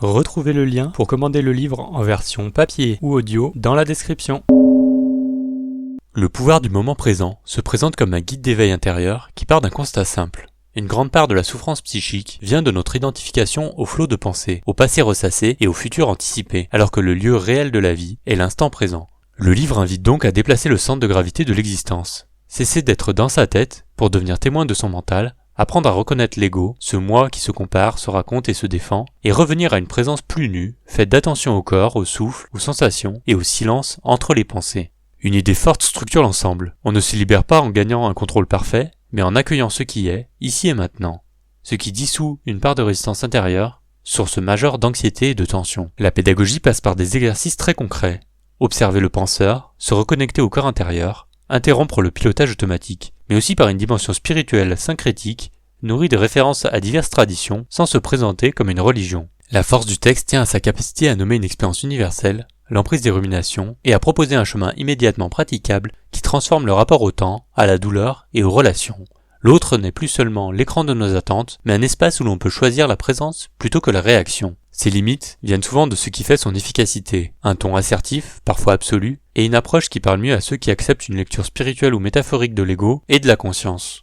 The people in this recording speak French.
Retrouvez le lien pour commander le livre en version papier ou audio dans la description. Le pouvoir du moment présent se présente comme un guide d'éveil intérieur qui part d'un constat simple. Une grande part de la souffrance psychique vient de notre identification au flot de pensées, au passé ressassé et au futur anticipé, alors que le lieu réel de la vie est l'instant présent. Le livre invite donc à déplacer le centre de gravité de l'existence. Cesser d'être dans sa tête pour devenir témoin de son mental, apprendre à reconnaître l'ego, ce moi qui se compare, se raconte et se défend, et revenir à une présence plus nue, faite d'attention au corps, au souffle, aux sensations et au silence entre les pensées. Une idée forte structure l'ensemble. On ne se libère pas en gagnant un contrôle parfait, mais en accueillant ce qui est, ici et maintenant. Ce qui dissout une part de résistance intérieure, source majeure d'anxiété et de tension. La pédagogie passe par des exercices très concrets. Observer le penseur, se reconnecter au corps intérieur, interrompre le pilotage automatique, mais aussi par une dimension spirituelle syncrétique, nourrie de références à diverses traditions, sans se présenter comme une religion. La force du texte tient à sa capacité à nommer une expérience universelle, l'emprise des ruminations, et à proposer un chemin immédiatement praticable qui transforme le rapport au temps, à la douleur et aux relations. L'autre n'est plus seulement l'écran de nos attentes, mais un espace où l'on peut choisir la présence plutôt que la réaction. Ses limites viennent souvent de ce qui fait son efficacité, un ton assertif, parfois absolu, et une approche qui parle mieux à ceux qui acceptent une lecture spirituelle ou métaphorique de l'ego et de la conscience.